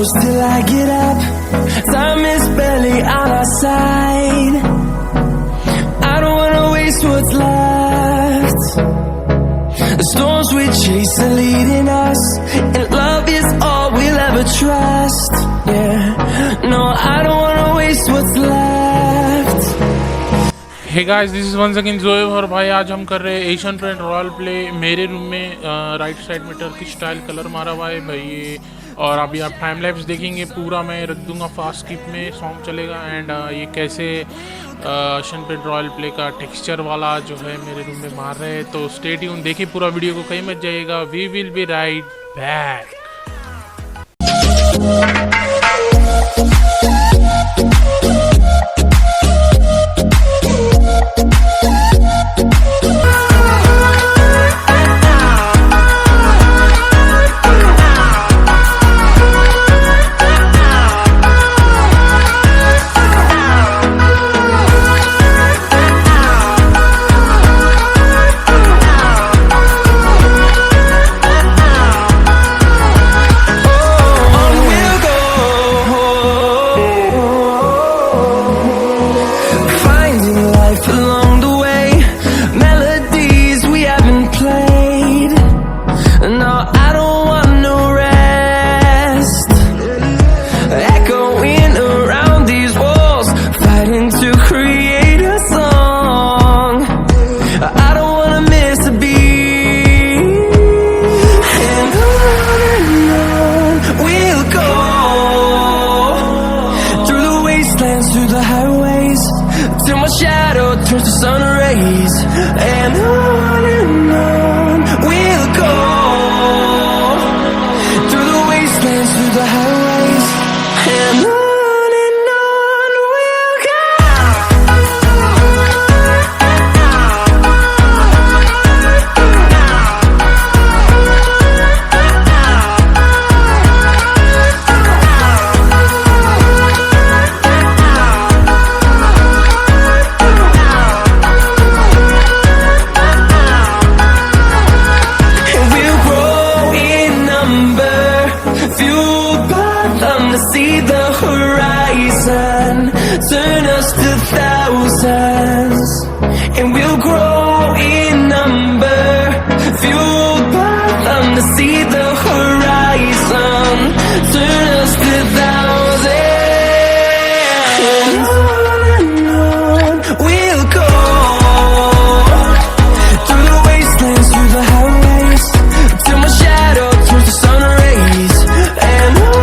close till I get up. Time is barely on our side. I don't wanna waste what's left. The storms we chase are leading us, and love is all we'll ever trust. Yeah, no, I don't wanna waste what's left. Hey guys, this is once again Joeb और भाई आज हम कर रहे हैं Asian Paint Royale Play. मेरे room में right side में टर्की स्टाइल कलर मारा हुआ है भाई ये, और अभी आप टाइम लैप्स देखेंगे पूरा मैं रख दूंगा फास्ट स्किप में, सॉन्ग चलेगा। एंड ये कैसे एशियन पेंट रॉयल प्ले का टेक्सचर वाला जो है मेरे रूम में मार रहे हैं। तो स्टे ट्यून, देखिए पूरा वीडियो को, कहीं मत जाइएगा। We will be right back. Turns to sun rays, and on we'll go through the wastelands, through the highways, and on we'll go. See the horizon, turn us to thousands, and we'll grow in number, fueled by them to see the horizon, turn us to thousands, and on we'll go through the wastelands, through the highways, till my shadow turns to sun rays, and on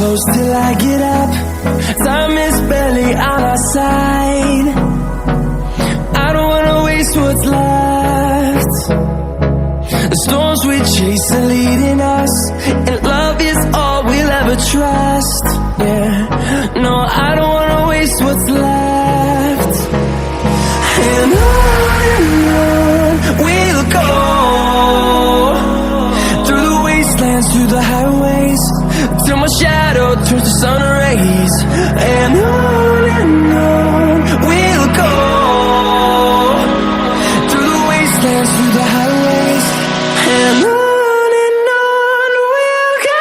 close till I get up. Time is barely on our side. I don't wanna waste what's left. The storms we chase are leading us, and love is all we'll ever trust. Yeah, no, I don't wanna waste what's left. And on we'll go through the wastelands, through the highways, till my shadow turns to sun rays, and on we'll go through the wastelands, through the highways, and on we'll go.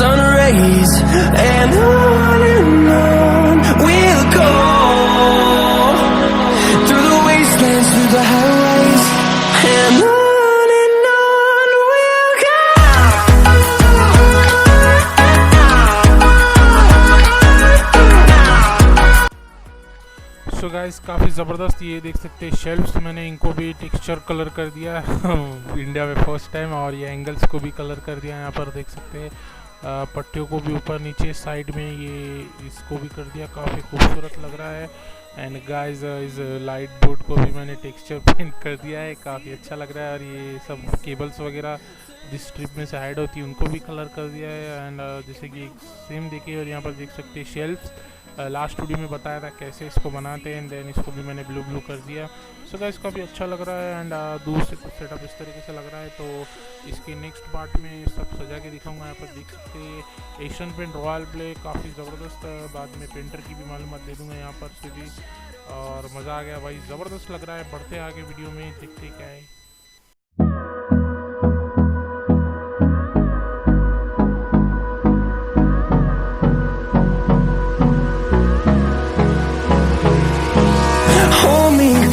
sun rays, and on we'll go, through the wastelands, through the highways, and on we'll go. So guys काफ़ी ज़बरदस्त ये देख सकते हैं shelves, मैंने इनको भी texture colour कर दिया इंडिया में फर्स्ट टाइम, और ये एंगल्स को भी कलर कर दिया। यहाँ पर देख सकते हैं पट्टियों को भी ऊपर नीचे साइड में ये इसको भी कर दिया, काफ़ी खूबसूरत लग रहा है। एंड गाइस इस लाइट बोर्ड को भी मैंने टेक्सचर पेंट कर दिया है, काफ़ी अच्छा लग रहा है। और ये सब केबल्स वगैरह जिस स्ट्रिप में से हाइड होती है उनको भी कलर कर दिया है। एंड जैसे कि सेम देखिए, और यहाँ पर देख सकते हैं शेल्फ्स, लास्ट वीडियो में बताया था कैसे इसको बनाते हैं, एंड देन इसको भी मैंने ब्लू कर दिया। सो गाइस काफ़ी अच्छा लग रहा है। एंड दूर से कुछ सेटअप इस तरीके से लग रहा है, तो इसके नेक्स्ट पार्ट में सब सजा के दिखाऊंगा। यहाँ पर देख सकते हैं एशियन पेंट रॉयल प्ले, काफ़ी ज़बरदस्त। बाद में पेंटर की भी मालूमात दे दूँगा यहाँ पर से भी, और मज़ा आ गया भाई, ज़बरदस्त लग रहा है। बढ़ते आगे वीडियो में, देखते क्या है।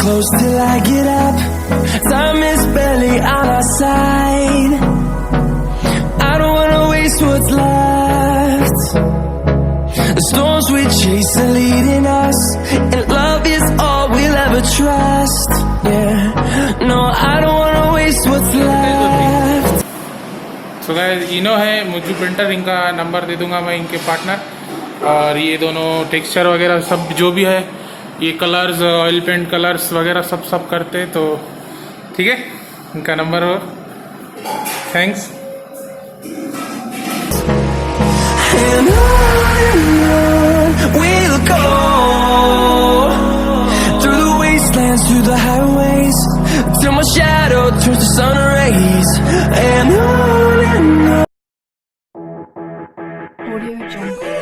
Close till I get up, time is barely on our side. I don't wanna waste what's left. The storms we chase are leading us, and love is all we'll ever trust. Yeah, no, I don't wanna waste what's left. So guys इनो है Mujju printer, इनका number दे दूंगा मैं, इनके partner. और ये दोनों टेक्सचर वगैरह सब जो भी है, ये कलर्स, ऑयल पेंट कलर्स वगैरह सब करते हैं, तो ठीक है, इनका नंबर हो। Thanks. And on we'll go, through the wastelands, through the highways, till my shadow turns to sun rays, and on. Audio Jungle.